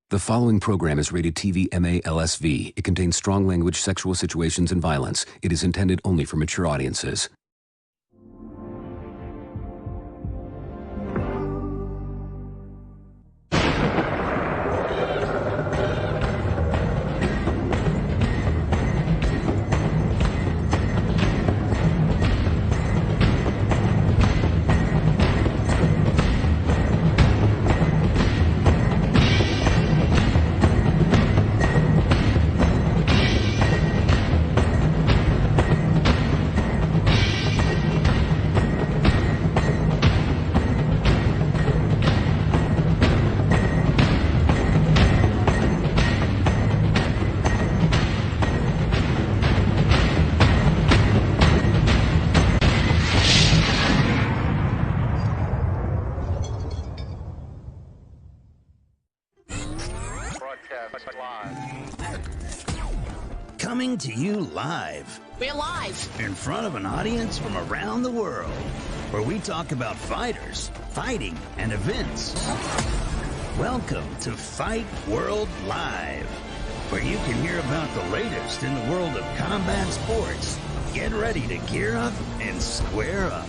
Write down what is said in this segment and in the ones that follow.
The following program is rated TV MA-LSV. It contains strong language, sexual situations, and violence. It is intended only for mature audiences. Coming to you live. We're live. In front of an audience from around the world, where we talk about fighters, fighting, and events. Welcome to Fight World Live, where you can hear about the latest in the world of combat sports. Get ready to gear up and square up,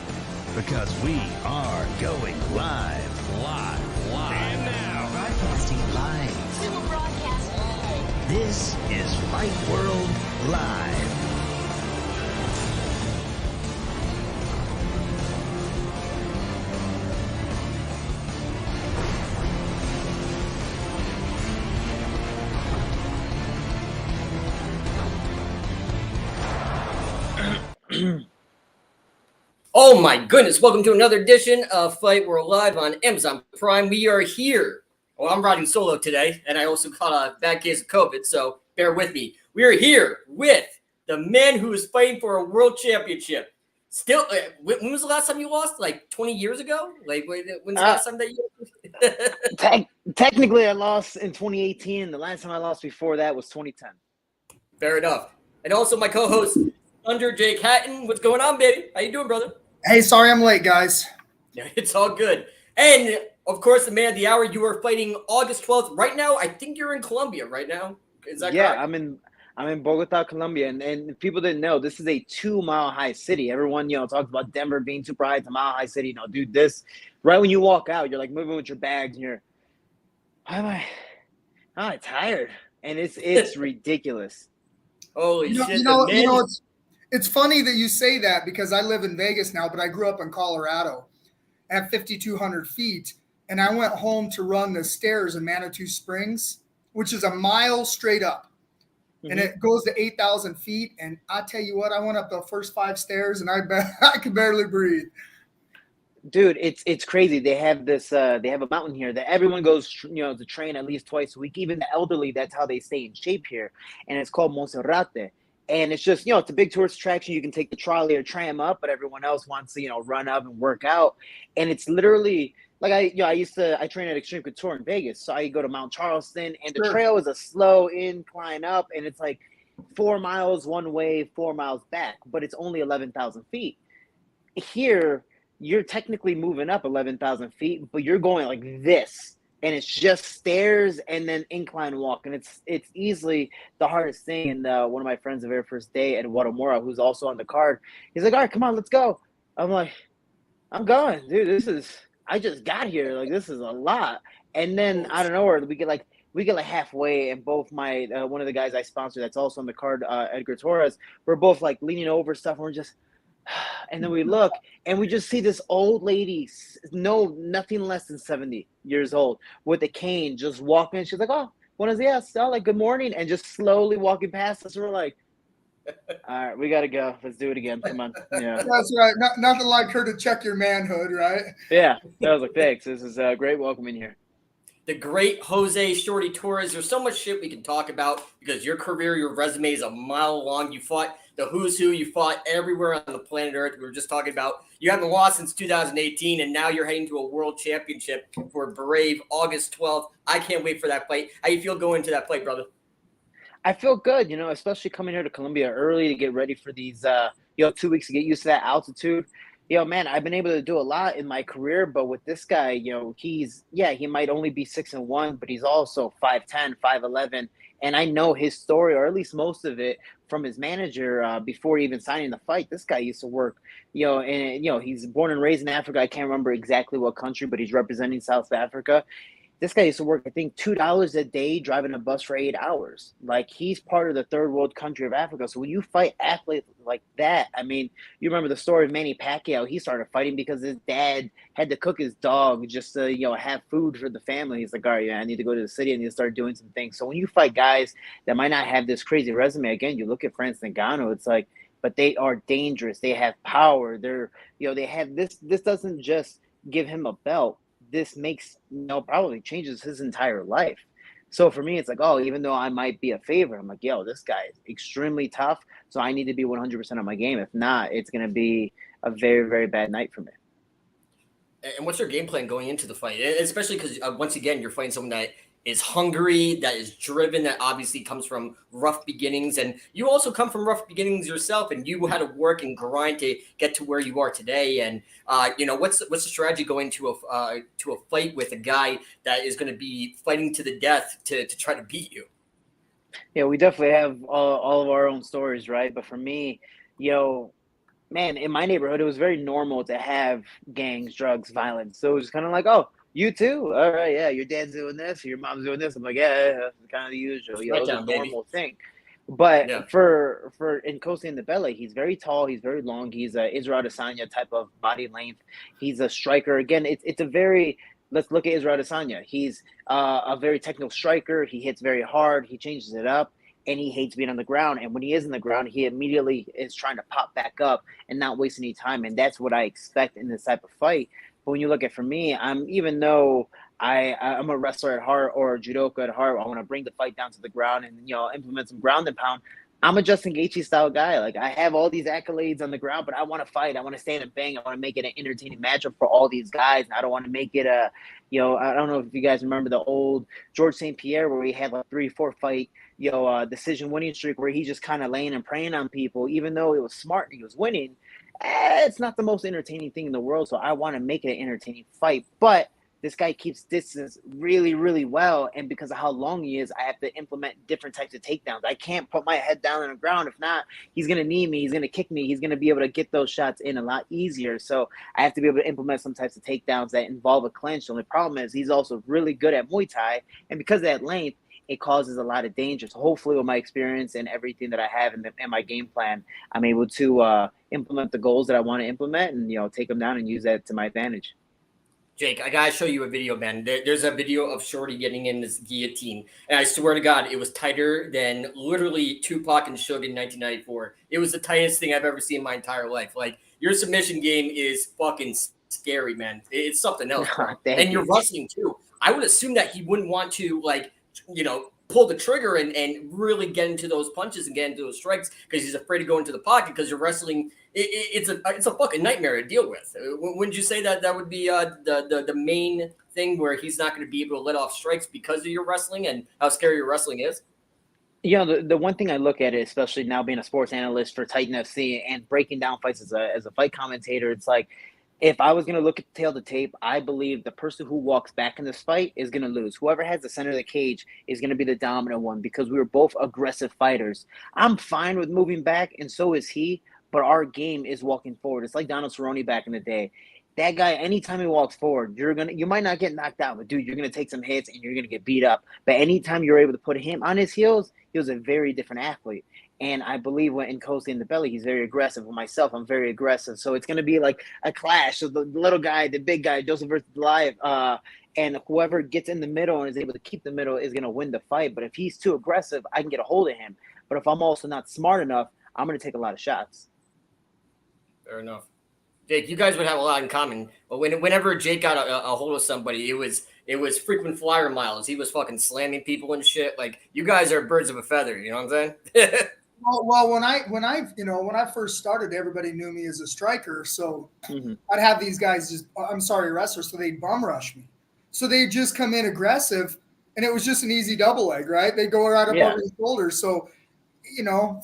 because we are going live. And now, broadcasting live. We will broadcast live. This is Fight World Live. Oh my goodness, welcome to another edition of Fight World Live on Amazon Prime. We are here. Well, I'm riding solo today, and I also caught a bad case of COVID, so bear with me. We are here with the man who is fighting for a world championship. Still, when was the last time you lost? Like 20 years ago? Like, when's the last time that you... Technically, I lost in 2018. The last time I lost before that was 2010. Fair enough. And also my co-host, Under Jake Hatton. What's going on, baby? How you doing, brother? Hey, sorry I'm late, guys. Yeah, it's all good. And, of course, the man of the hour, you are fighting August 12th. Right now, I think you're in Colombia right now. Is that correct? I'm in Bogota, Colombia, and if people didn't know, this is a 2-mile high city. Everyone, talks about Denver being super high. It's a mile high city. Dude, this right when you walk out, you're like moving with your bags, and you're, why am I tired? And it's ridiculous. Holy shit! It's funny that you say that because I live in Vegas now, but I grew up in Colorado at 5,200 feet, and I went home to run the stairs in Manitou Springs, which is a mile straight up. And it goes to 8,000 feet. And I tell you what, I went up the first 5 stairs and I could barely breathe. Dude, it's crazy. They have they have a mountain here that everyone goes, to train at least twice a week. Even the elderly, that's how they stay in shape here. And it's called Monserrate. And it's just, it's a big tourist attraction. You can take the trolley or tram up, but everyone else wants to, run up and work out. And it's literally like I train at Extreme Couture in Vegas. So I go to Mount Charleston, and the trail is a slow incline up, and it's like 4 miles one way, 4 miles back, but it's only 11,000 feet. Here, you're technically moving up 11,000 feet, but you're going like this, and it's just stairs and then incline walk, and it's easily the hardest thing. And one of my friends the very first day at Guatemala, who's also on the card, he's like, "All right, come on, let's go." I'm like, "I'm going, dude. I just got here. Like, this is a lot." And then out of nowhere, we get like halfway, and both my one of the guys I sponsor that's also on the card, Edgar Torres, we're both like leaning over stuff, and we're just, and then we look, and we just see this old lady, nothing less than 70 years old, with a cane, just walking. She's like, "Oh, buenos dias," like, "Good morning," and just slowly walking past us. And we're like, "All right, we got to go. Let's do it again. Come on." Yeah. That's right. Nothing like her to check your manhood, right? Yeah. That was like, thanks. This is a great welcome in here. The great Jose Shorty Torres. There's so much shit we can talk about because your career, your resume is a mile long. You fought the who's who. You fought everywhere on the planet Earth. We were just talking about you haven't lost since 2018, and now you're heading to a world championship for Brave August 12th. I can't wait for that fight. How you feel going to that fight, brother? I feel good, especially coming here to Colombia early to get ready for these, 2 weeks to get used to that altitude. Yo, man, I've been able to do a lot in my career, but with this guy, he might only be 6-1, but he's also 5'10", 5'11", and I know his story, or at least most of it, from his manager before even signing the fight. This guy used to work, and he's born and raised in Africa. I can't remember exactly what country, but he's representing South Africa. This guy used to work, I think, $2 a day driving a bus for 8 hours. Like, he's part of the third world country of Africa. So when you fight athletes like that, I mean, you remember the story of Manny Pacquiao. He started fighting because his dad had to cook his dog just to, have food for the family. He's like, all right, yeah, I need to go to the city. I need to start doing some things. So when you fight guys that might not have this crazy resume, again, you look at Francis Ngannou, it's like, but they are dangerous. They have power. They have this. This doesn't just give him a belt. This makes, probably changes his entire life. So for me, it's like, oh, even though I might be a favorite, I'm like, yo, this guy is extremely tough. So I need to be 100% on my game. If not, it's going to be a very, very bad night for me. And what's your game plan going into the fight? Especially because, once again, you're fighting someone that is hungry, that is driven, that obviously comes from rough beginnings. And you also come from rough beginnings yourself, and you had to work and grind to get to where you are today. And, what's the strategy going to a fight with a guy that is going to be fighting to the death to try to beat you? Yeah, we definitely have all of our own stories, right? But for me, man, in my neighborhood, it was very normal to have gangs, drugs, violence. So it was kind of like, oh, you too? All right, yeah, your dad's doing this, or your mom's doing this. I'm like, yeah, that's kind of the usual, Right it's down, a baby. normal thing. But Yeah. for Nkosi in the belly, he's very tall, he's very long, he's a Israel Adesanya type of body length. He's a striker. Again, it's a very, let's look at Israel Adesanya. He's a very technical striker. He hits very hard. He changes it up. And he hates being on the ground. And when he is on the ground, he immediately is trying to pop back up and not waste any time. And that's what I expect in this type of fight. But when you look at, for me, even though I'm a wrestler at heart or a judoka at heart, I want to bring the fight down to the ground and implement some ground and pound. I'm a Justin Gaethje style guy. Like, I have all these accolades on the ground, but I want to fight. I want to stand and bang. I want to make it an entertaining matchup for all these guys. And I don't want to make it I don't know if you guys remember the old George St. Pierre where he had like 3-4 fight, decision winning streak where he just kind of laying and praying on people, even though it was smart and he was winning. It's not the most entertaining thing in the world. So I want to make it an entertaining fight, but this guy keeps distance really, really well. And because of how long he is, I have to implement different types of takedowns. I can't put my head down on the ground. If not, he's going to knee me. He's going to kick me. He's going to be able to get those shots in a lot easier. So I have to be able to implement some types of takedowns that involve a clinch. The only problem is he's also really good at Muay Thai. And because of that length, it causes a lot of danger. So hopefully with my experience and everything that I have in my game plan, I'm able to implement the goals that I want to implement and, take them down and use that to my advantage. Jake, I gotta show you a video, man. There's a video of Shorty getting in this guillotine, and I swear to God, it was tighter than literally Tupac and Suge in 1994. It was the tightest thing I've ever seen in my entire life. Like, your submission game is fucking scary, man. It's something else, bro. And you're wrestling too. I would assume that he wouldn't want to, pull the trigger and really get into those punches and get into those strikes because he's afraid to go into the pocket because you're wrestling. It's a fucking nightmare to deal with. Wouldn't you say that would be the main thing where he's not going to be able to let off strikes because of your wrestling and how scary your wrestling is? The one thing I look at it, especially now being a sports analyst for Titan FC and breaking down fights as a fight commentator, it's like, if I was going to look at the tail of the tape, I believe the person who walks back in this fight is going to lose. Whoever has the center of the cage is going to be the dominant one because we were both aggressive fighters. I'm fine with moving back, and so is he, but our game is walking forward. It's like Donald Cerrone back in the day. That guy, anytime he walks forward, you might not get knocked out, but dude, you're going to take some hits and you're going to get beat up. But anytime you're able to put him on his heels, he was a very different athlete. And I believe when Nkosi in the belly, he's very aggressive. With myself, I'm very aggressive. So it's going to be like a clash of the little guy, the big guy, Joseph versus Goliath. And whoever gets in the middle and is able to keep the middle is going to win the fight. But if he's too aggressive, I can get a hold of him. But if I'm also not smart enough, I'm going to take a lot of shots. Fair enough. Jake, you guys would have a lot in common. But whenever Jake got a hold of somebody, it was frequent flyer miles. He was fucking slamming people and shit. Like, you guys are birds of a feather. You know what I'm saying? Well, when I first started, everybody knew me as a striker. So I'd have these guys wrestlers. So they'd bum rush me. So they'd just come in aggressive, and it was just an easy double leg, right? They'd go right up over the shoulders. So,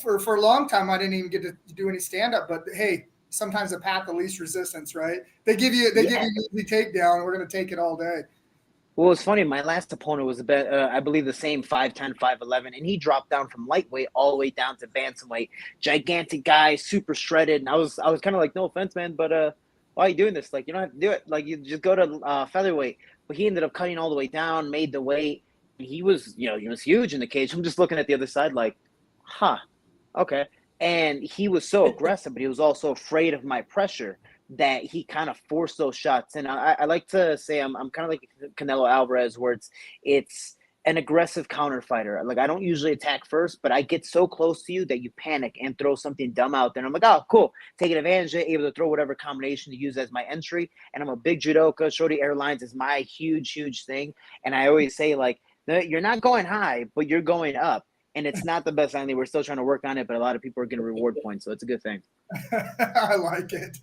for a long time, I didn't even get to do any stand up. But hey, sometimes the path of least resistance, right? They give you an easy takedown. We're going to take it all day. Well, it's funny. My last opponent was I believe the same 5'10", 5'11", and he dropped down from lightweight all the way down to bantamweight. Gigantic guy, super shredded. And I was kind of like, no offense, man, but why are you doing this? Like, you don't have to do it. Like, you just go to featherweight. But he ended up cutting all the way down, made the weight. He was, he was huge in the cage. I'm just looking at the other side, like, huh, okay. And he was so aggressive, but he was also afraid of my pressure, that he kind of forced those shots. And I like to say I'm kind of like Canelo Alvarez, where it's an aggressive counter fighter. Like, I don't usually attack first, but I get so close to you that you panic and throw something dumb out there. And I'm like, oh, cool. Taking advantage of it, able to throw whatever combination to use as my entry. And I'm a big judoka. Shorty Airlines is my huge, huge thing. And I always say, like, you're not going high, but you're going up. And it's not the best thing. We're still trying to work on it, but a lot of people are getting reward points. So it's a good thing. I like it.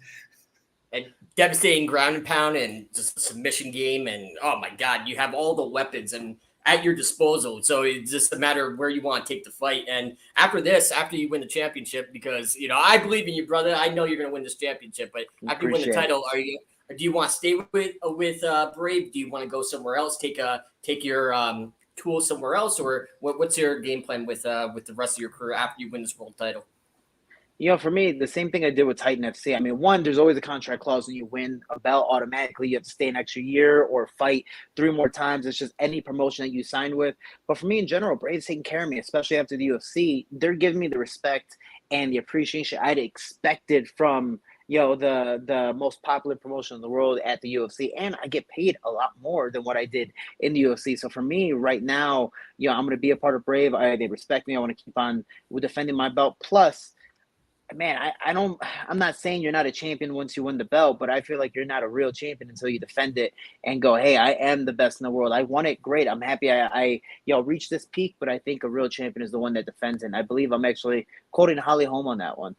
And devastating ground and pound and just a submission game. And, oh, my God, you have all the weapons and at your disposal. So it's just a matter of where you want to take the fight. And after this, after you win the championship, because, I believe in you, brother. I know you're going to win this championship. But after you win the title, do you want to stay with Brave? Do you want to go somewhere else, take your tools somewhere else? Or what's your game plan with the rest of your career after you win this world title? For me, the same thing I did with Titan FC. I mean, one, there's always a contract clause when you win a belt automatically. You have to stay an extra year or fight 3 more times. It's just any promotion that you signed with. But for me in general, Brave's taking care of me, especially after the UFC. They're giving me the respect and the appreciation I'd expected from, the most popular promotion in the world at the UFC. And I get paid a lot more than what I did in the UFC. So for me right now, I'm going to be a part of Brave. They respect me. I want to keep on defending my belt. Plus, man, I'm not saying you're not a champion once you win the belt, but I feel like you're not a real champion until you defend it and go, hey, I am the best in the world. I won it. Great. I'm happy I reached this peak, but I think a real champion is the one that defends it. And I believe I'm actually quoting Holly Holm on that one.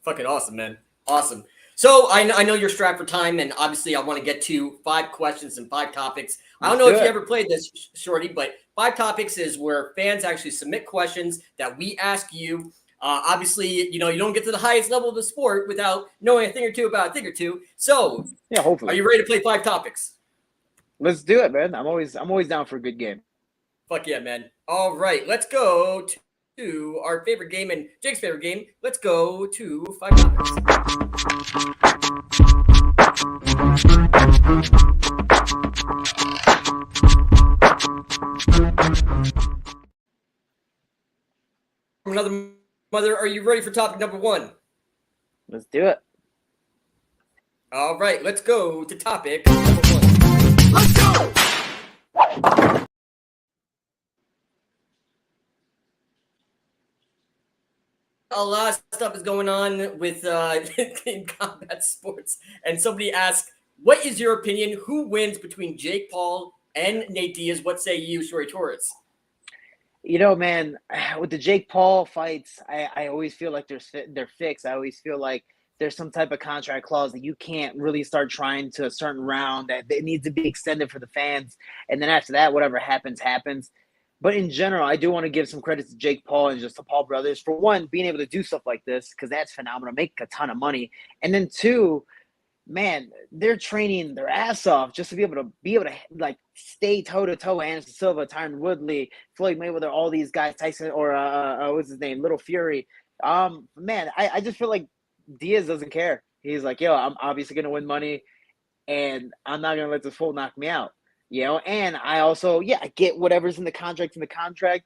Fucking awesome, man. Awesome. So I know you're strapped for time, and obviously I want to get to 5 questions and 5 topics. I don't know if you ever played this, Shorty, but 5 topics is where fans actually submit questions that we ask you. Obviously, you don't get to the highest level of the sport without knowing a thing or two about a thing or two. So, yeah, hopefully. Are you ready to play 5 topics? Let's do it, man. I'm always down for a good game. Fuck yeah, man. All right, let's go to our favorite game and Jake's favorite game. Let's go to 5 topics. Another Mother, are you ready for topic number 1? Let's do it. All right, let's go to topic number 1. Let's go! A lot of stuff is going on with in combat sports. And somebody asked, what is your opinion? Who wins between Jake Paul and Nate Diaz? What say you, Shorty Torres? Man, with the Jake Paul fights, I always feel like they're fixed. I always feel like there's some type of contract clause that you can't really start trying to a certain round, that it needs to be extended for the fans. And then after that, whatever happens, happens. But in general, I do want to give some credit to Jake Paul and just the Paul brothers for, one, being able to do stuff like this, because that's phenomenal, make a ton of money. And then 2, man, they're training their ass off just to be able to like stay toe to toe. Anderson Silva, Tyron Woodley, Floyd Mayweather, all these guys, Tyson or what's his name, Little Fury. Man, I just feel like Diaz doesn't care. He's like, I'm obviously gonna win money, and I'm not gonna let this fool knock me out. And I also, I get whatever's in the contract,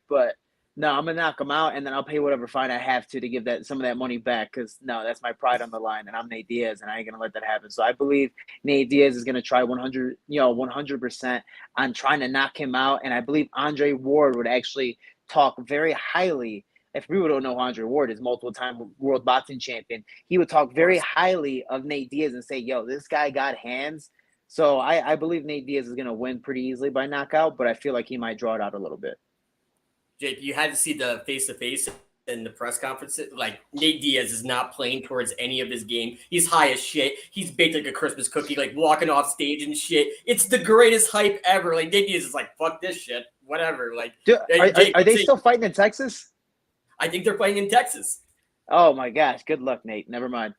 but no, I'm gonna knock him out, and then I'll pay whatever fine I have to give some of that money back. Because no, that's my pride on the line, and I'm Nate Diaz, and I ain't gonna let that happen. So I believe Nate Diaz is gonna try 100% on trying to knock him out, and I believe Andre Ward would actually talk very highly. If people don't know who Andre Ward is, multiple-time world boxing champion, he would talk very highly of Nate Diaz and say, this guy got hands. So I believe Nate Diaz is gonna win pretty easily by knockout, but I feel like he might draw it out a little bit. Jake, you had to see the face-to-face in the press conference. Like, Nate Diaz is not playing towards any of his game. He's high as shit. He's baked like a Christmas cookie, like walking off stage and shit. It's the greatest hype ever. Like, Nate Diaz is like, fuck this shit. Whatever. Like, Dude, are they still fighting in Texas? I think they're fighting in Texas. Oh my gosh, good luck, Nate. Never mind.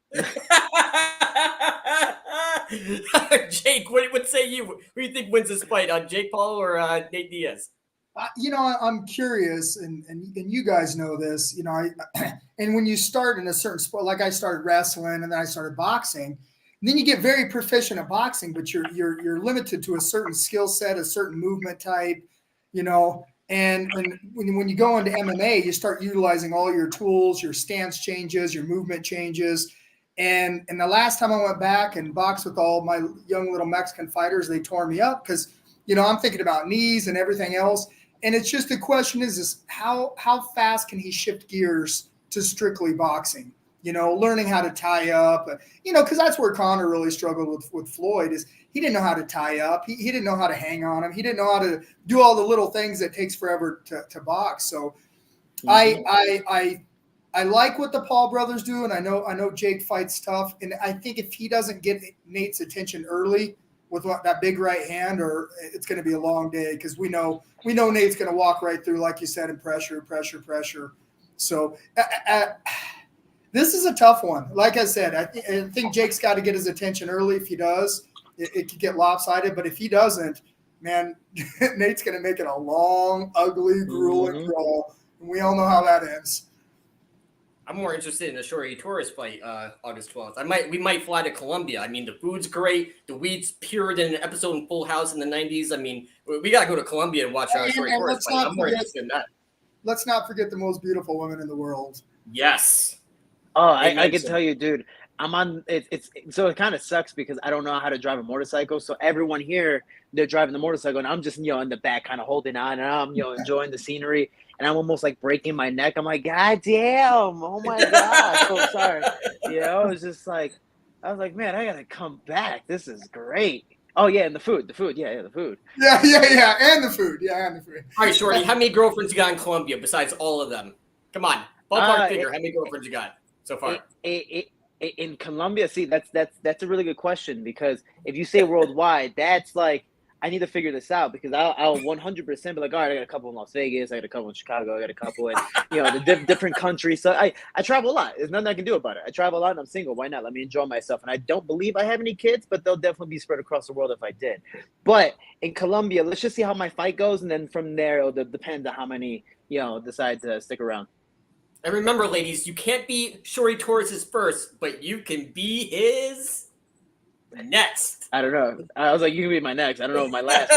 Jake, what say you? Who do you think wins this fight? Jake Paul or Nate Diaz? I'm curious, and you guys know this. And when you start in a certain sport, like I started wrestling and then I started boxing, and then you get very proficient at boxing, but you're limited to a certain skill set, a certain movement type, And when you go into MMA, you start utilizing all your tools, your stance changes, your movement changes. And the last time I went back and boxed with all my young little Mexican fighters, they tore me up because, I'm thinking about knees and everything else. And it's just the question is how fast can he shift gears to strictly boxing? Learning how to tie up, because that's where Conor really struggled with Floyd is he didn't know how to tie up. He didn't know how to hang on him. He didn't know how to do all the little things that takes forever to box. So I like what the Paul brothers do. And I know Jake fights tough. And I think if he doesn't get Nate's attention early with that big right hand, or it's going to be a long day because we know Nate's going to walk right through, like you said, and pressure. So this is a tough one. Like I said, I think Jake's got to get his attention early. If he does, it could get lopsided. But if he doesn't, man, Nate's going to make it a long, ugly, grueling brawl. And we all know how that ends. I'm more interested in the Shorty Torres fight August 12th. We might fly to Colombia. I mean, the food's great. The weed's purer than an episode in Full House in the 90s. I mean, we got to go to Colombia and watch Shorty Torres fight. I'm more interested in that. Let's not forget the most beautiful women in the world. Yes. Oh, I can tell you, dude. I'm on so it kind of sucks because I don't know how to drive a motorcycle. So everyone here, they're driving the motorcycle, and I'm just in the back, kind of holding on, and I'm enjoying the scenery, and I'm almost like breaking my neck. I'm like, God damn! Oh my god! So sorry. It was just like, I was like, man, I gotta come back. This is great. Oh yeah, and the food, yeah, the food. Yeah, and the food, All right, Shorty, how many girlfriends you got in Colombia besides all of them? Come on, ballpark figure. How many girlfriends you got so far? In Colombia, see, that's a really good question because if you say worldwide, that's like I need to figure this out because I'll 100% be like, all right, I got a couple in Las Vegas, I got a couple in Chicago, I got a couple in the different countries. So I travel a lot. There's nothing I can do about it. I travel a lot and I'm single. Why not? Let me enjoy myself. And I don't believe I have any kids, but they'll definitely be spread across the world if I did. But in Colombia, let's just see how my fight goes, and then from there it'll depend on how many decide to stick around. And remember, ladies, you can't be Shorty Torres' first, but you can be his next. I don't know. I was like, you can be my next. I don't know my last.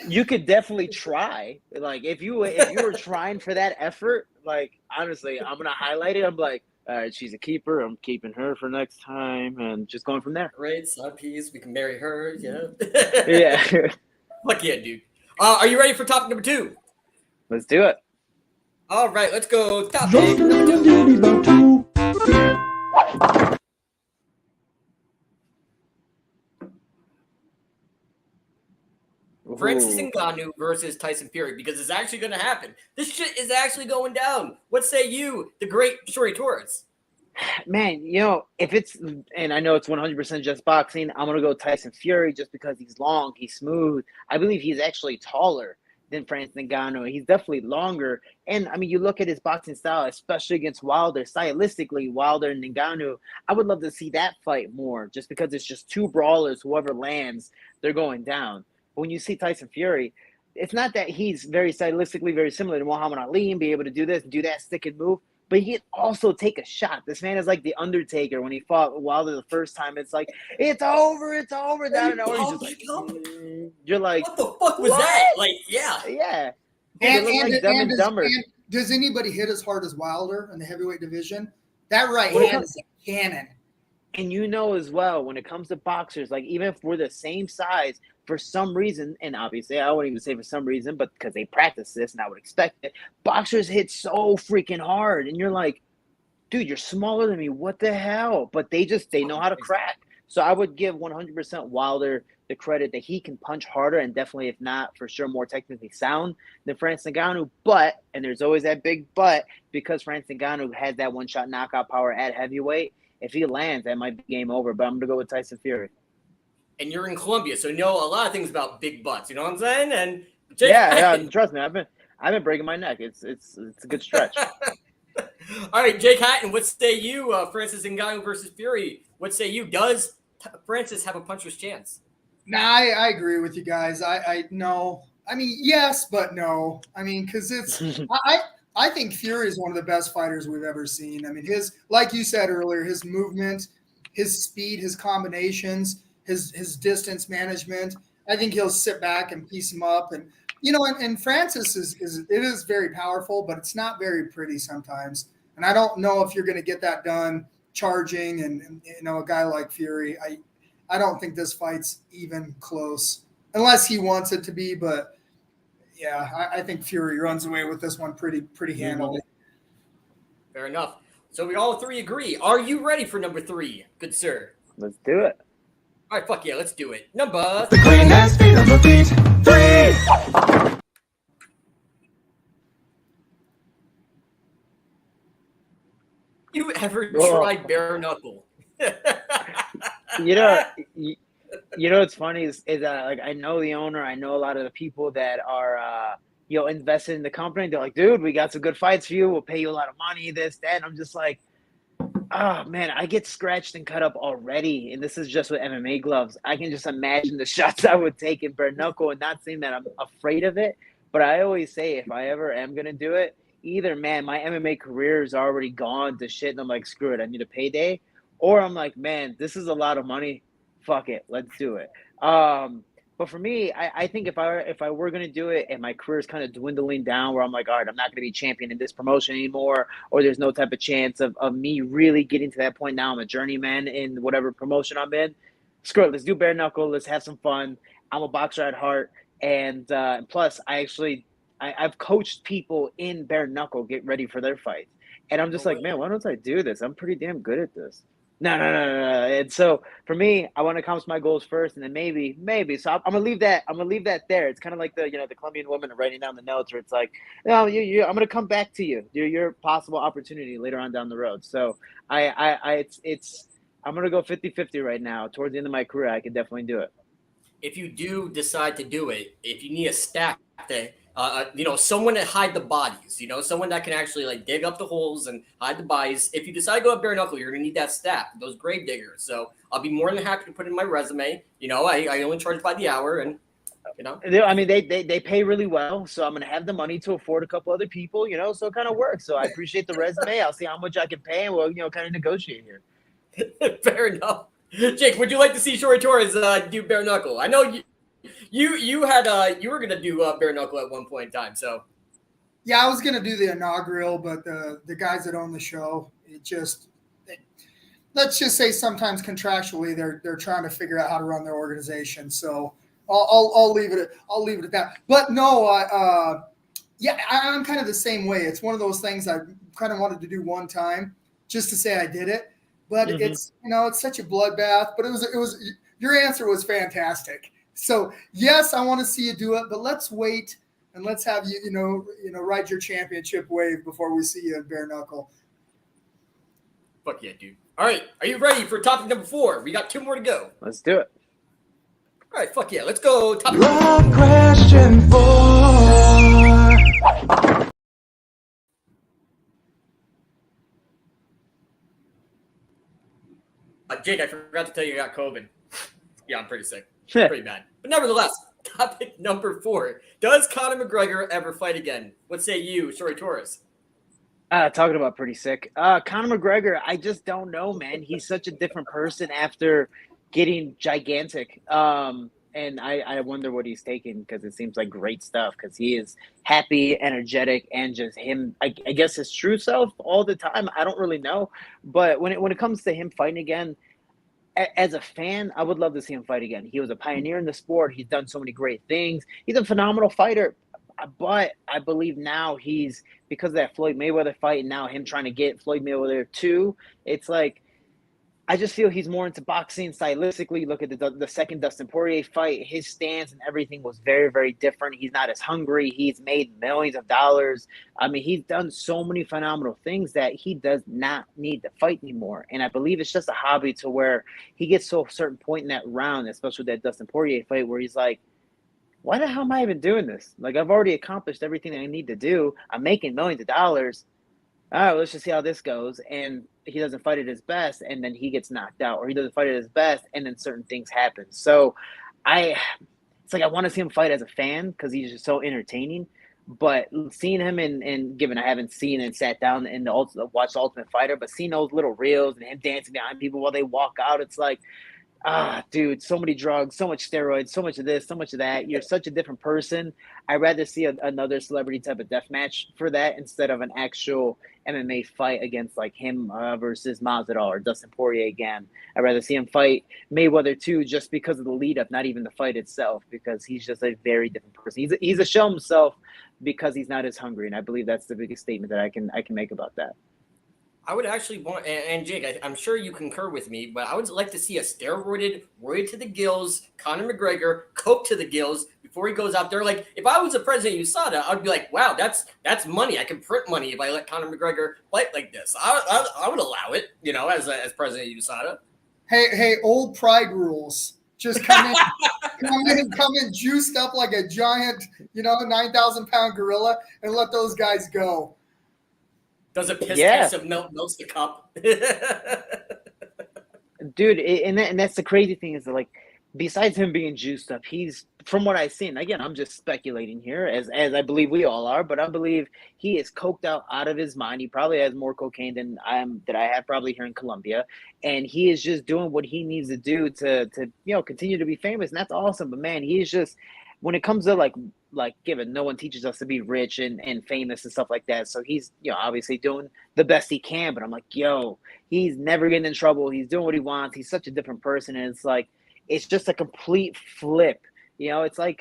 You could definitely try. Like if you were trying for that effort, like honestly, I'm gonna highlight it. I'm like, all right, she's a keeper. I'm keeping her for next time, and just going from there. Right, side piece. We can marry her. Yeah. Yeah. Fuck yeah, dude. Are you ready for topic number 2? Let's do it. All right, let's go. Topic number 2. Francis Ngannou versus Tyson Fury, because it's actually going to happen. This shit is actually going down. What say you, the great Shorty Torres? Man, if it's, and I know it's 100% just boxing, I'm going to go Tyson Fury just because he's long, he's smooth. I believe he's actually taller than Francis Ngannou. He's definitely longer. And, I mean, you look at his boxing style, especially against Wilder, stylistically, Wilder and Ngannou, I would love to see that fight more just because it's just two brawlers. Whoever lands, they're going down. But when you see Tyson Fury, it's not that he's very stylistically very similar to Muhammad Ali and be able to do this, do that, stick and move, but he can also take a shot. This man is like the Undertaker when he fought Wilder the first time. It's like, it's over. Down and over. He's just like, you're like, what the fuck was that? Like, yeah. Yeah. And does anybody hit as hard as Wilder in the heavyweight division? That right hand is a cannon. And as well, when it comes to boxers, like even if we're the same size, for some reason, and obviously I wouldn't even say for some reason, but because they practice this and I would expect it, boxers hit so freaking hard. And you're like, dude, you're smaller than me. What the hell? But they know how to crack. So I would give 100% Wilder the credit that he can punch harder and definitely, if not, for sure, more technically sound than Francis Ngannou. But, and there's always that big but, because Francis Ngannou has that one-shot knockout power at heavyweight, if he lands, that might be game over. But I'm going to go with Tyson Fury. And you're in Colombia, so you know a lot of things about big butts. You know what I'm saying? And yeah, trust me, I've been breaking my neck. It's a good stretch. All right, Jake Hatton, what say you? Francis Ngannou versus Fury. What say you? Does Francis have a puncher's chance? Nah, I agree with you guys. I no. I mean, yes, but no. I mean, because I think Fury is one of the best fighters we've ever seen. I mean, his, like you said earlier, his movement, his speed, his combinations, his distance management. I think he'll sit back and piece him up. And and Francis is very powerful, but it's not very pretty sometimes. And I don't know if you're going to get that done charging and a guy like Fury. I don't think this fight's even close unless he wants it to be. But yeah, I think Fury runs away with this one pretty handily. Fair enough. So we all three agree. Are you ready for number 3, good sir? Let's do it. All right, fuck yeah, let's do it. Number The queen has been number 3. you ever tried bare knuckle? You know, what's funny is that like I know the owner, I know a lot of the people that are invested in the company. They're like, dude, we got some good fights for you. We'll pay you a lot of money, this, that. And I'm just like, oh man, I get scratched and cut up already, and this is just with MMA gloves. I can just imagine the shots I would take in bare knuckle, and not saying that I'm afraid of it, but I always say if I ever am gonna do it, either man, my MMA career is already gone to shit, and I'm like, screw it, I need a payday, or I'm like, man, this is a lot of money, fuck it, let's do it. But for me, I think if I were going to do it and my career is kind of dwindling down where I'm like, all right, I'm not going to be champion in this promotion anymore, or there's no type of chance of me really getting to that point now, I'm a journeyman in whatever promotion I'm in, screw it, let's do bare knuckle, let's have some fun. I'm a boxer at heart. And plus, I've coached people in bare knuckle get ready for their fights. And I'm just like, man, why don't I do this? I'm pretty damn good at this. No. And so for me, I want to accomplish my goals first, and then maybe. So I'm gonna leave that. I'm gonna leave that there. It's kind of like the Colombian woman writing down the notes, where it's like, no, I'm gonna come back to you. Your possible opportunity later on down the road. So I'm gonna go 50-50 right now. Towards the end of my career, I can definitely do it. If you do decide to do it, if you need a staff that someone to hide the bodies, someone that can actually like dig up the holes and hide the bodies. If you decide to go up bare knuckle, you're gonna need that staff, those grave diggers. So I'll be more than happy to put in my resume. I only charge by the hour, and I mean they pay really well, so I'm gonna have the money to afford a couple other people, so it kind of works. So I appreciate the resume. I'll see how much I can pay, and we'll kind of negotiate here. Fair enough. Jake, would you like to see Shorty Torres do bare knuckle? I know you were gonna do bare knuckle at one point in time. So yeah, I was gonna do the inaugural, but the guys that own the show, let's just say sometimes contractually they're trying to figure out how to run their organization. So I'll leave it at that. But no, I'm kind of the same way. It's one of those things I kind of wanted to do one time just to say I did it. But it's such a bloodbath. But it was your answer was fantastic. So yes, I want to see you do it, but let's wait and let's have you ride your championship wave before we see you in bare knuckle. Fuck yeah, dude. All right, are you ready for topic number 4? We got 2 more to go. Let's do it. All right, fuck yeah, let's go. Topic Question 4. Jake, I forgot to tell you I got COVID. Yeah, I'm pretty sick. Pretty bad. But nevertheless, topic number 4. Does Conor McGregor ever fight again? What say you, Shorty Torres? Talking about pretty sick. Conor McGregor, I just don't know, man. He's such a different person after getting gigantic. And I wonder what he's taking, because it seems like great stuff, because he is happy, energetic, and just him, I guess his true self all the time. I don't really know. But when it comes to him fighting again, as a fan, I would love to see him fight again. He was a pioneer in the sport. He's done so many great things. He's a phenomenal fighter. But I believe now because of that Floyd Mayweather fight, and now him trying to get Floyd Mayweather too, it's like, I just feel he's more into boxing stylistically. Look at the second Dustin Poirier fight. His stance and everything was very, very different. He's not as hungry. He's made millions of dollars. I mean, he's done so many phenomenal things that he does not need to fight anymore. And I believe it's just a hobby, to where he gets to a certain point in that round, especially that Dustin Poirier fight, where he's like, why the hell am I even doing this? Like, I've already accomplished everything I need to do. I'm making millions of dollars. all right, let's just see how this goes. And he doesn't fight at his best, and then he gets knocked out, or he doesn't fight at his best, and then certain things happen. So it's like I want to see him fight as a fan because he's just so entertaining. But seeing him and given I haven't seen and sat down and watched the Ultimate Fighter, but seeing those little reels and him dancing behind people while they walk out, it's like, dude, so many drugs, so much steroids, so much of this, so much of that. You're such a different person. I'd rather see another celebrity type of death match for that instead of an actual MMA fight against like him versus Masvidal or Dustin Poirier again. I'd rather see him fight Mayweather too, just because of the lead up, not even the fight itself, because he's just a very different person. He's a shell himself because he's not as hungry, and I believe that's the biggest statement that I can make about that. I would actually want, and Jake, I'm sure you concur with me, but I would like to see a steroided, roided to the gills, Conor McGregor, coke to the gills before he goes out there. Like, if I was the president of USADA, I'd be like, wow, that's money. I can print money if I let Conor McGregor fight like this. I would allow it, as president of USADA. Hey, old pride rules. Just come in juiced up like a giant, 9,000-pound gorilla and let those guys go. Does a piss taste of milk melts the cup? Dude, and that's the crazy thing is that, like, besides him being juiced up, he's, from what I've seen, again, I'm just speculating here, as I believe we all are, but I believe he is coked out of his mind. He probably has more cocaine than I have probably here in Colombia, and he is just doing what he needs to do to continue to be famous, and that's awesome. But man, he is just, when it comes to like given no one teaches us to be rich and famous and stuff like that. So he's, obviously doing the best he can, but I'm like, he's never getting in trouble. He's doing what he wants. He's such a different person. And it's like, it's just a complete flip. It's like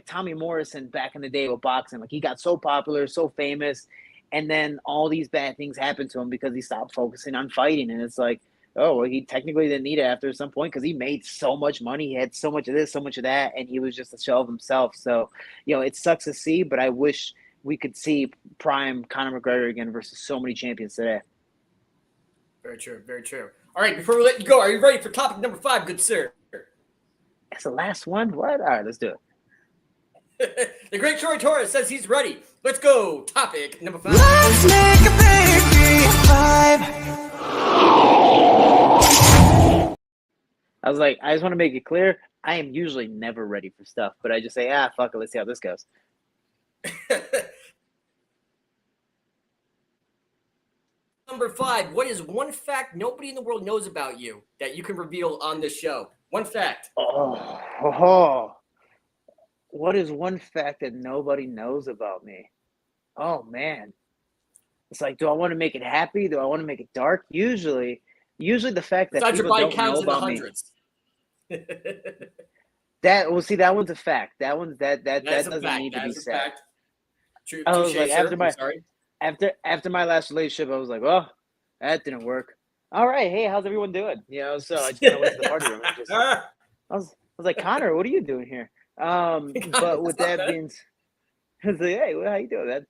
Tommy Morrison back in the day with boxing. Like, he got so popular, so famous, and then all these bad things happened to him because he stopped focusing on fighting. And it's like, oh, well, he technically didn't need it after some point because he made so much money. He had so much of this, so much of that, and he was just a shell of himself. So, it sucks to see, but I wish we could see prime Conor McGregor again versus so many champions today. Very true, very true. All right, before we let you go, are you ready for topic number 5, good sir? That's the last one? What? All right, let's do it. The great Shorty Torres says he's ready. Let's go. Topic number 5. Let's make a baby 5. I was like, I just want to make it clear, I am usually never ready for stuff, but I just say, fuck it, let's see how this goes. Number 5, what is one fact nobody in the world knows about you that you can reveal on this show? One fact. What is one fact that nobody knows about me? Oh, man. It's like, do I want to make it happy? Do I want to make it dark? Usually the fact that people don't know about me. That one's a fact. That doesn't need to be said. I was like, after my last relationship, I was like, well, that didn't work. All right, hey, how's everyone doing? So I just kind of went to the party room. I was like, Connor, what are you doing here? But with that being, I was like, hey, how you doing, man?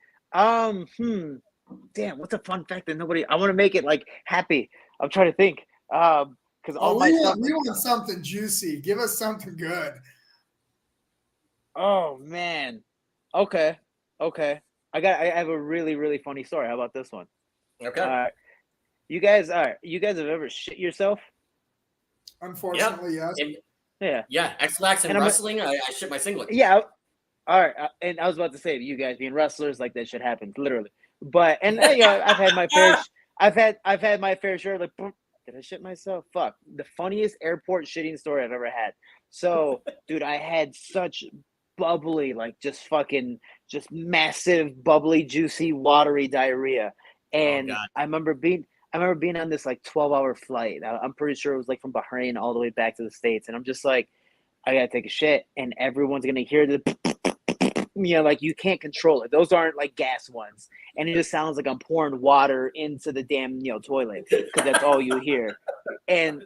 Damn, what's a fun fact that nobody? I want to make it like happy. I'm trying to think. Because we want something juicy. Give us something good. Oh man. Okay. I have a really, really funny story. How about this one? Okay. You guys have ever shit yourself? Unfortunately, yes. Yeah. X-Lax and wrestling. I shit my singlet. Yeah. All right. And I was about to say, you guys being wrestlers, like, that shit happens literally. But I've had my fair. I've had my fair share. Like, did I shit myself? Fuck. The funniest airport shitting story I've ever had. So, dude, I had such bubbly, like, just massive, bubbly, juicy, watery diarrhea. And I remember being on this like 12-hour flight. I'm pretty sure it was like from Bahrain all the way back to the States. And I'm just like, I gotta take a shit, and everyone's gonna hear the like, you can't control it. Those aren't like gas ones, and it just sounds like I'm pouring water into the damn toilet, because that's all you hear. And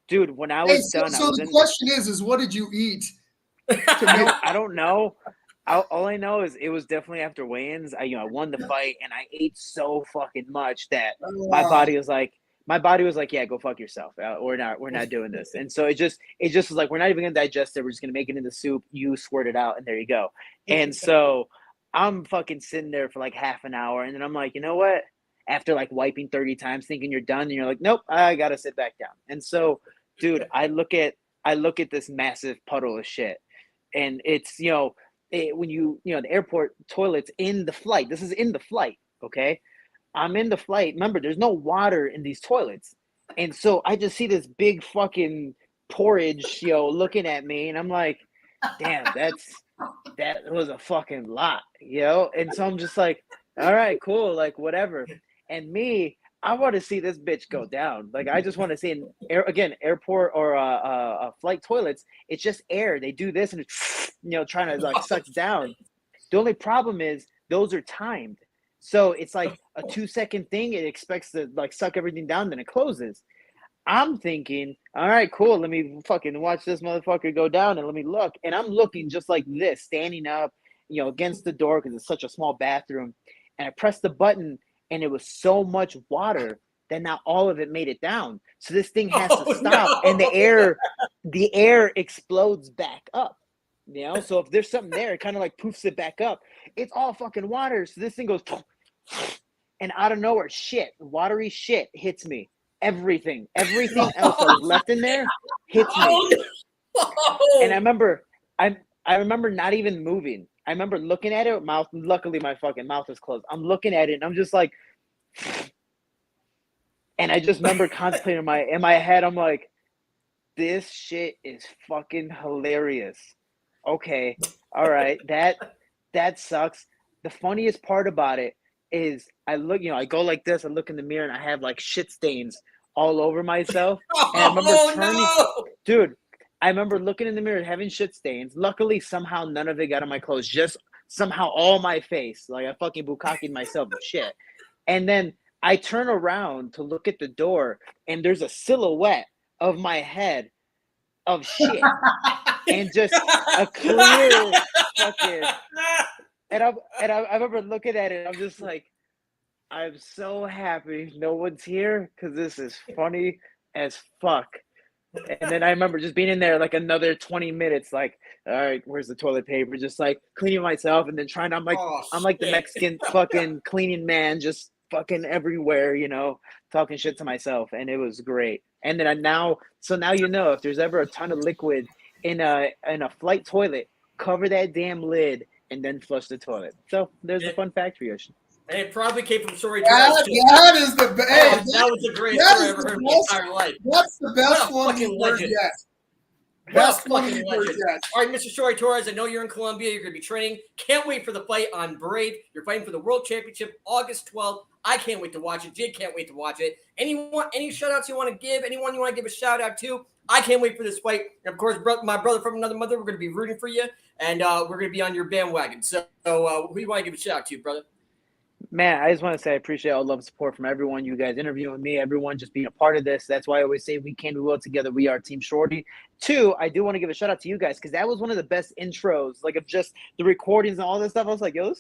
dude, when I was done, the question is what did you eat? I don't know. All I know is it was definitely after weigh-ins. I won the fight, and I ate so fucking much that my body was like, yeah, go fuck yourself. We're not doing this. And so it just was like, we're not even gonna digest it. We're just gonna make it into soup. You squirt it out, and there you go. And so I'm fucking sitting there for like half an hour, and then I'm like, you know what? After like wiping 30 times, thinking you're done, and you're like, nope, I gotta sit back down. And so, dude, I look at this massive puddle of shit, and it's when the airport toilets in the flight. This is in the flight, okay? I'm in the flight. Remember, there's no water in these toilets, and so I just see this big fucking porridge, looking at me, and I'm like, damn, that was a fucking lot, And so I'm just like, all right, cool, like whatever. And me, I want to see this bitch go down. Like I just want to see airport or flight toilets. It's just air. They do this and it's, trying to like suck down. The only problem is those are timed. So it's like a 2-second thing. It expects to like suck everything down, then it closes. I'm thinking, all right, cool. Let me fucking watch this motherfucker go down and let me look. And I'm looking just like this, standing up, against the door because it's such a small bathroom. And I pressed the button and it was so much water that not all of it made it down. So this thing has to stop and the air explodes back up. So if there's something there, it kind of like poofs it back up. It's all fucking water. So this thing goes and out of nowhere, watery shit hits me. Everything else that was left in there hits me. And I remember not even moving. I remember looking at it, luckily my fucking mouth is closed. I'm looking at it and I'm just like, and I just remember contemplating in my head, I'm like, this shit is fucking hilarious. Okay, all right, that sucks. The funniest part about it is I look, I go like this, I look in the mirror and I have like shit stains all over myself. And I remember dude, I remember looking in the mirror, having shit stains. Luckily, somehow none of it got on my clothes, just somehow all my face. Like I fucking bukkakied myself with shit. And then I turn around to look at the door and there's a silhouette of my head of shit. And just a clear fucking... And I remember looking at it, I'm just like, I'm so happy no one's here because this is funny as fuck. And then I remember just being in there like another 20 minutes, like, all right, where's the toilet paper? Just like cleaning myself and then trying to, I'm like the Mexican fucking cleaning man, just fucking everywhere, talking shit to myself. And it was great. And then now if there's ever a ton of liquid in a flight toilet, cover that damn lid and then flush the toilet. So there's a fun fact for you. And it probably came from Shorty. That is the best. That was the greatest story I ever heard in my entire life. That's the best one we've heard yet. Best fucking legend. All right, Mr. Shorty Torres, I know you're in Colombia. You're going to be training. Can't wait for the fight on Brave. You're fighting for the World Championship August 12th. I can't wait to watch it. Jake can't wait to watch it. Any shout-outs you want to give? Anyone you want to give a shout-out to? I can't wait for this fight. And, of course, my brother from another mother, we're going to be rooting for you, and we're going to be on your bandwagon. So who do you want to give a shout-out to, brother? Man, I just want to say I appreciate all love and support from everyone. You guys interviewing me, everyone just being a part of this. That's why I always say we can do well together. We are Team Shorty. 2, I do want to give a shout out to you guys because that was one of the best intros, like of just the recordings and all this stuff. I was like, yo,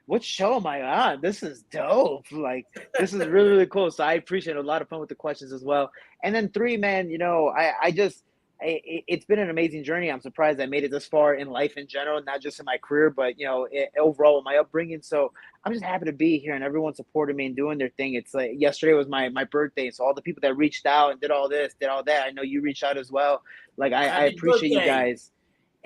what show am I on? This is dope. Like, this is really, really cool. So I appreciate a lot of fun with the questions as well. And then 3, man, it's been an amazing journey. I'm surprised I made it this far in life in general, not just in my career, but overall in my upbringing. So I'm just happy to be here and everyone supported me and doing their thing. It's like yesterday was my birthday, so all the people that reached out and did all this, did all that. I know you reached out as well. Like I appreciate you guys.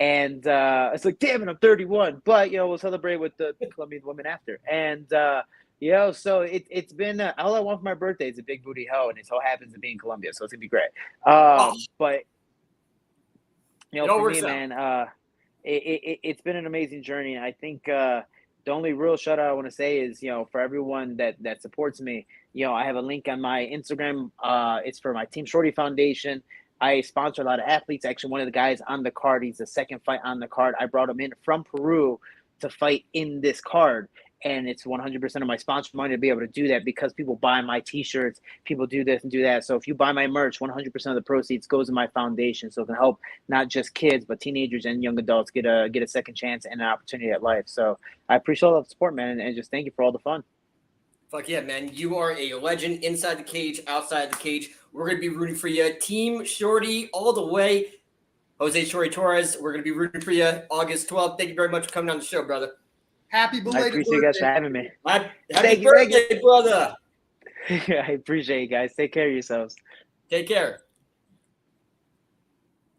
And it's like, damn it, I'm 31, but we'll celebrate with the Colombian women after. And so it's been all I want for my birthday is a big booty hoe, and it so happens to be in Colombia, so it's gonna be great. But for me, man, it's been an amazing journey. And I think the only real shout out I want to say is, for everyone that supports me, I have a link on my Instagram. It's for my Team Shorty Foundation. I sponsor a lot of athletes. Actually, one of the guys on the card, he's the second fight on the card. I brought him in from Peru to fight in this card. And it's 100% of my sponsor money to be able to do that because people buy my t-shirts, people do this and do that. So if you buy my merch, 100% of the proceeds goes to my foundation. So it can help not just kids, but teenagers and young adults get a second chance and an opportunity at life. So I appreciate all the support, man. And just thank you for all the fun. Fuck yeah, man. You are a legend inside the cage, outside the cage. We're going to be rooting for you. Team Shorty all the way. Jose Shorty Torres, we're going to be rooting for you August 12th. Thank you very much for coming on the show, brother. Happy I belated appreciate you guys for birthday. having me. Happy Thank you, birthday, brother. I appreciate you guys. Take care of yourselves. Take care.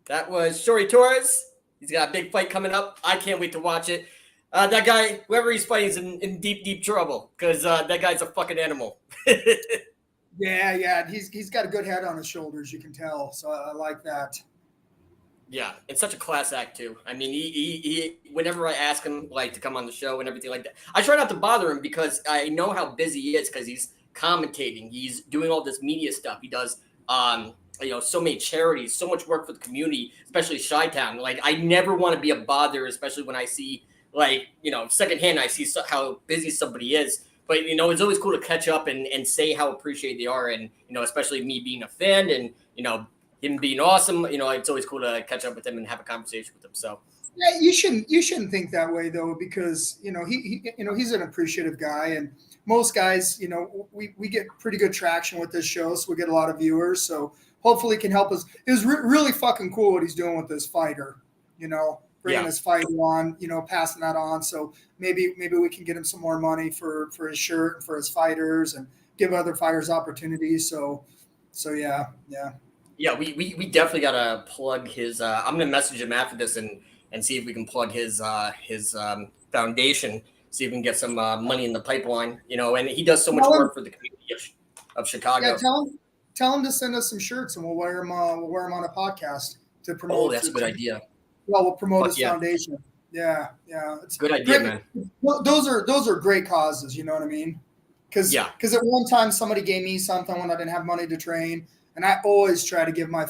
That was Shorty Torres. He's got a big fight coming up. I can't wait to watch it. That guy, whoever he's fighting, is in deep, deep trouble because that guy's a fucking animal. Yeah. He's got a good head on his shoulders, you can tell. So I like that. Yeah, it's such a class act too. I mean, he whenever I ask him like to come on the show and everything like that, I try not to bother him because I know how busy he is because he's commentating, he's doing all this media stuff. He does so many charities, so much work for the community, especially Chi-Town. Like I never want to be a bother, especially when I see secondhand I see how busy somebody is. But it's always cool to catch up and say how appreciated they are, and especially me being a fan and him being awesome, it's always cool to catch up with him and have a conversation with him. So Yeah, you shouldn't think that way though, because he's an appreciative guy, and most guys, we get pretty good traction with this show, so we get a lot of viewers. So hopefully, it can help us. It was really fucking cool what he's doing with this fighter. Bringing his fighter on, passing that on. So maybe we can get him some more money for his shirt and for his fighters, and give other fighters opportunities. So yeah. Yeah, we definitely gotta plug his. I'm gonna message him after this and see if we can plug his foundation. See if we can get some money in the pipeline. And he does so much work for the community of Chicago. Yeah, tell him to send us some shirts, and we'll wear them on a podcast to promote. Oh, that's a good idea. Well, we'll promote his foundation. Yeah, it's good idea, great, man. Well, those are great causes. You know what I mean? Because at one time somebody gave me something when I didn't have money to train. And I always try to give my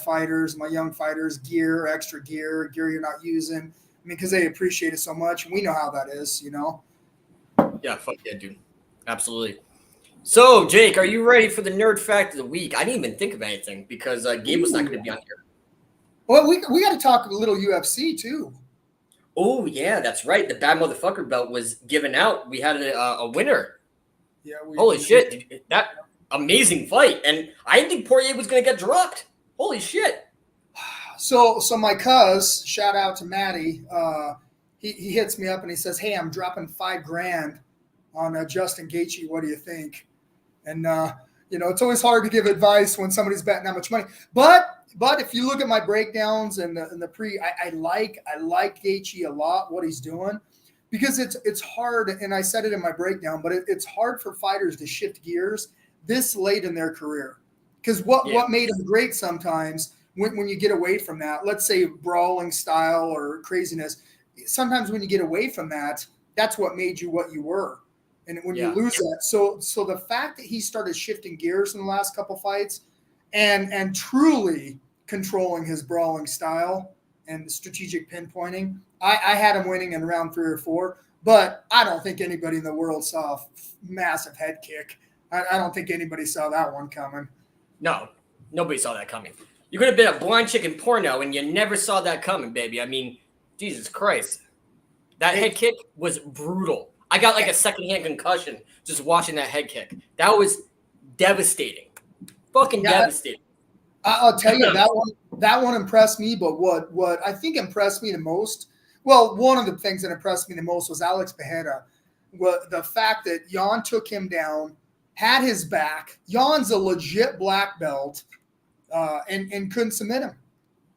young fighters, gear, extra gear you're not using. Because they appreciate it so much. And we know how that is, Yeah, fuck yeah, dude. Absolutely. So, Jake, are you ready for the nerd fact of the week? I didn't even think of anything because Gabe was not going to be on here. Well, we got to talk a little UFC, too. Oh, yeah, that's right. The Bad Motherfucker belt was given out. We had a winner. Yeah. Holy shit. That amazing fight. And I didn't think Poirier was going to get dropped. Holy shit. So my cuz, shout out to Matty, he hits me up and he says, "Hey, I'm dropping $5,000 on Justin Gaethje. What do you think?" And it's always hard to give advice when somebody's betting that much money. But if you look at my breakdowns and the pre, I like Gaethje a lot, what he's doing, because it's hard. And I said it in my breakdown, but it's hard for fighters to shift gears this late in their career, because what made him great sometimes when you get away from that, let's say brawling style or craziness, sometimes when you get away from that, that's what made you what you were. And when you lose that, so the fact that he started shifting gears in the last couple fights and truly controlling his brawling style and strategic pinpointing, I had him winning in round 3 or 4, but I don't think anybody in the world saw a massive head kick. I don't think anybody saw that one coming. No, nobody saw that coming. You could have been a blind chicken porno and you never saw that coming, baby. I mean, Jesus Christ. That head kick was brutal. I got like a secondhand concussion just watching that head kick. That was devastating. Fucking devastating. I'll tell you, that one impressed me, but what I think impressed me the most, well, one of the things that impressed me the most was Alex Pereira. The fact that Jan took him down, had his back. Jan's a legit black belt, and couldn't submit him.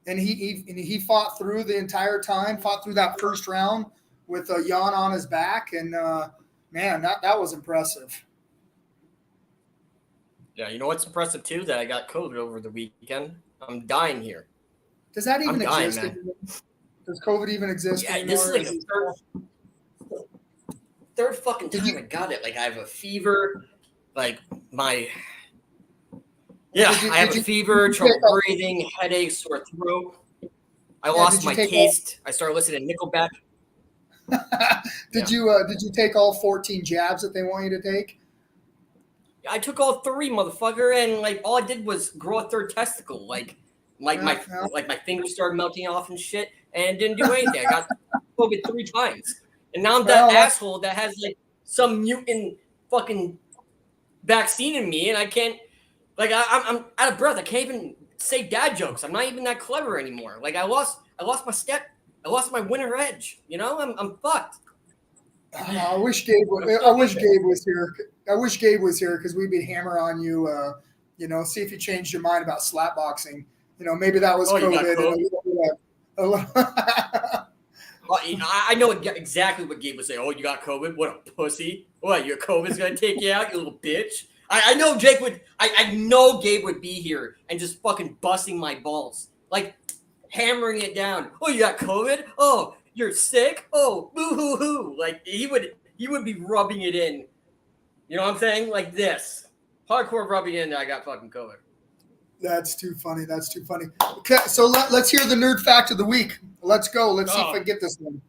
And he fought through the entire time, fought through that first round with Jan on his back, and man, that was impressive. Yeah, you know what's impressive too? That I got COVID over the weekend. I'm dying here. Does that even exist? Man. Does COVID even exist Yeah, anymore? this is like the third fucking time I got it. Like I have a fever. Like I have a fever, trouble breathing, headache, sore throat. I lost my taste. I started listening to Nickelback. Did you take all 14 jabs that they want you to take? I took all 3, motherfucker, and like all I did was grow a third testicle. My fingers started melting off and shit, and didn't do anything. I got COVID 3 times, and now I'm that asshole that has like some mutant fucking vaccine in me, and I can't. Like I'm out of breath. I can't even say dad jokes. I'm not even that clever anymore. Like I lost my step. I lost my winner edge. I'm fucked. I wish Gabe was here. I wish Gabe was here because we'd be hammer on you. See if you changed your mind about slap boxing. Maybe that was COVID. I know exactly what Gabe would say. Oh, you got COVID? What a pussy! What, your COVID's gonna take you out, you little bitch? I know Jake would. I know Gabe would be here and just fucking busting my balls, like hammering it down. Oh, you got COVID? Oh, you're sick? Oh, boo hoo hoo! Like he would be rubbing it in. You know what I'm saying? Like this, hardcore rubbing in that I got fucking COVID. That's too funny. Okay, so let's hear the nerd fact of the week. Let's go. Let's see if I get this one.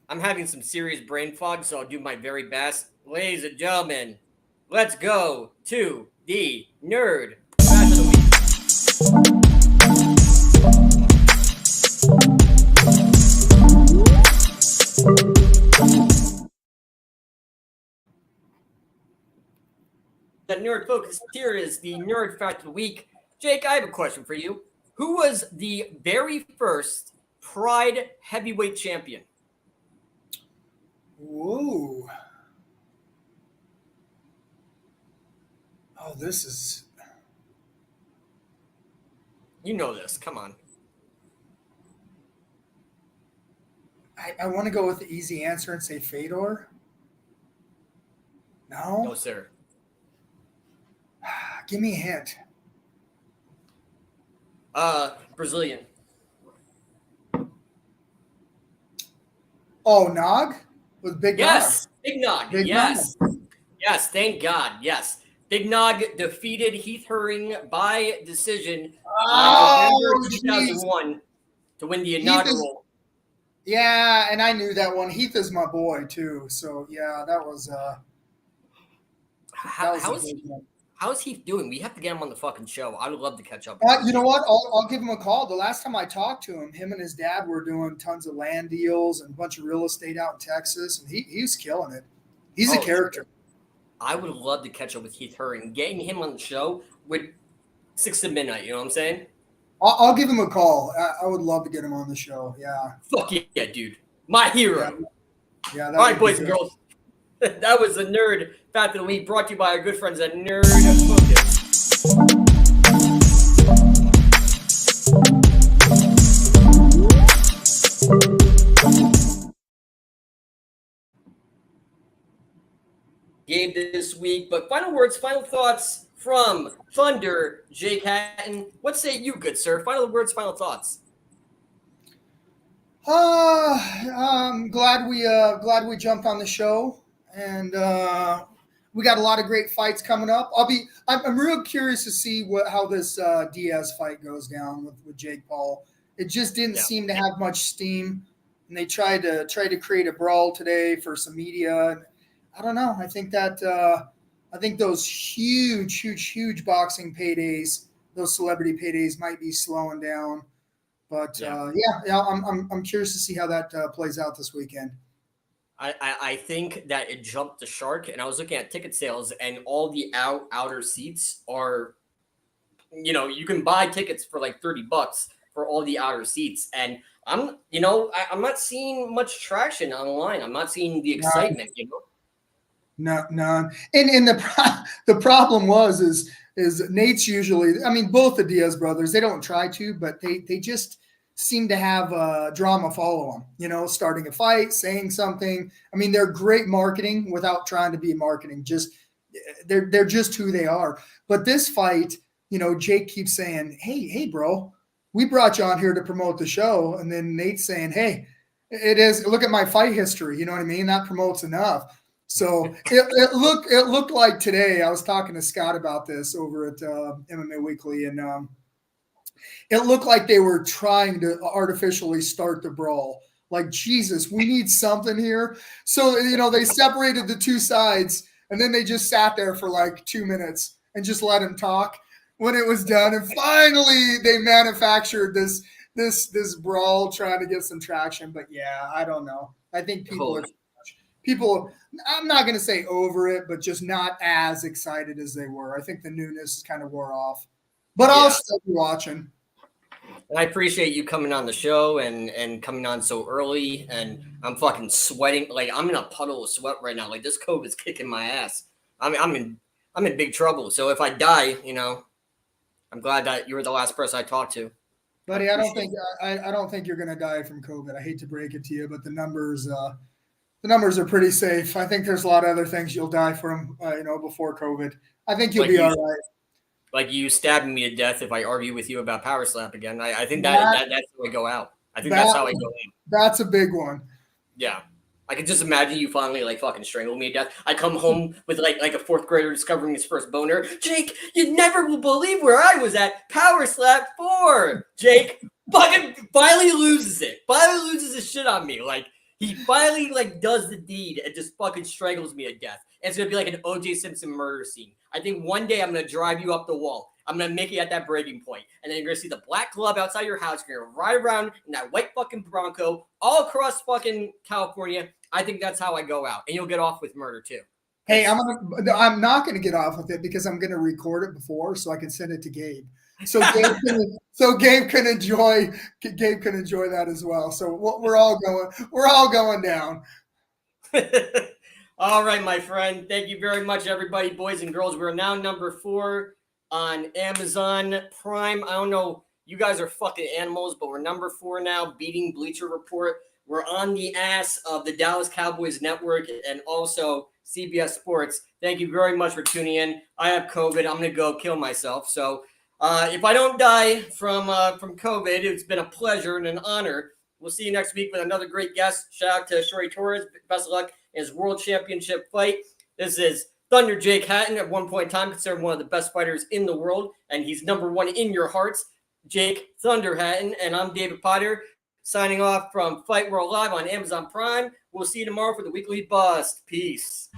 I'm having some serious brain fog, so I'll do my very best. Ladies and gentlemen, let's go to the nerd fact of the week. The nerd focus here is the nerd fact of the week. Jake, I have a question for you. Who was the very first Pride heavyweight champion? Whoa. Oh, this is... You know this. Come on. I want to go with the easy answer and say Fedor. No? No, sir. Give me a hint. Brazilian. Oh, Nog? With Big Yes, Nog. Big Nog. Big Yes. Nog. Yes, thank God. Yes. Big Nog defeated Heath Herring by decision November 2001 to win the inaugural. Yeah, and I knew that one. Heath is my boy, too. So, yeah, that was How's Heath doing? We have to get him on the fucking show. I would love to catch up. You know what? I'll give him a call. The last time I talked to him and his dad were doing tons of land deals and a bunch of real estate out in Texas, and he's killing it. He's a character. I would love to catch up with Heath Herring. Getting him on the show would 6 to midnight. You know what I'm saying? I'll give him a call. I would love to get him on the show. Yeah. Fuck yeah, dude. My hero. Yeah. All right, boys and girls. That was the Nerd Fact of the Week, brought to you by our good friends at Nerd Focus. Game this week, but final words, final thoughts from Thunder, Jake Hatton. What say you, good sir? Final words, final thoughts. I'm glad we jumped on the show. And we got a lot of great fights coming up. I'm real curious to see how this Diaz fight goes down with Jake Paul. It just didn't seem to have much steam, and they tried to create a brawl today for some media. And I don't know. I think those huge boxing paydays, those celebrity paydays, might be slowing down. But I'm curious to see how that plays out this weekend. I think that it jumped the shark, and I was looking at ticket sales, and all the outer seats are, you can buy tickets for like $30 for all the outer seats, and I'm not seeing much traction online. I'm not seeing the excitement. No, none. And the problem is Nate's usually. I mean, both the Diaz brothers, they don't try to, but they just seem to have drama follow them, starting a fight, saying something. I mean, they're great marketing without trying to be marketing. Just they're just who they are. But this fight, Jake keeps saying, hey, bro, we brought you on here to promote the show. And then Nate's saying, hey, look at my fight history. You know what I mean? That promotes enough. So it looked like today, I was talking to Scott about this over at MMA Weekly, and it looked like they were trying to artificially start the brawl. Like, Jesus, we need something here. So, they separated the two sides, and then they just sat there for like 2 minutes and just let him talk when it was done. And finally, they manufactured this brawl trying to get some traction. But, yeah, I don't know. I think people, I'm not going to say over it, but just not as excited as they were. I think the newness kind of wore off. But I'll still be watching. And I appreciate you coming on the show and coming on so early. And I'm fucking sweating. Like, I'm in a puddle of sweat right now. Like, this COVID is kicking my ass. I'm in big trouble. So if I die, I'm glad that you were the last person I talked to. Buddy, I don't think you're gonna die from COVID. I hate to break it to you, but the numbers are pretty safe. I think there's a lot of other things you'll die from, before COVID. I think you'll be all right. Like you stabbing me to death if I argue with you about power slap again. I think that's how I go out. I think that's how I go in. That's a big one. Yeah. I could just imagine you finally like fucking strangle me to death. I come home with like a fourth grader discovering his first boner. Jake, you never will believe where I was at. Power slap 4. Jake fucking finally loses it. Finally loses his shit on me. Like he finally like does the deed and just fucking strangles me to death. And it's gonna be like an O.J. Simpson murder scene. I think one day I'm gonna drive you up the wall. I'm going to make it at that breaking point. And then you're going to see the black glove outside your house. You're going to ride around in that white fucking Bronco all across fucking California. I think that's how I go out. And you'll get off with murder too. Hey, I'm not going to get off with it because I'm going to record it before so I can send it to Gabe. So Gabe can enjoy that as well. So we're all going down. All right, my friend. Thank you very much, everybody, boys and girls. We're now number 4 on Amazon Prime. I don't know. You guys are fucking animals, but we're number 4 now, beating Bleacher Report. We're on the ass of the Dallas Cowboys Network and also CBS Sports. Thank you very much for tuning in. I have COVID. I'm going to go kill myself. So if I don't die from COVID, it's been a pleasure and an honor. We'll see you next week with another great guest. Shout out to Shorty Torres. Best of luck in his world championship fight. This is Thunder Jake Hatton, at one point in time considered one of the best fighters in the world, and he's number 1 in your hearts, Jake Thunder Hatton. And I'm David Potter, signing off from Fight World Live on Amazon Prime. We'll see you tomorrow for the Weekly Bust. Peace.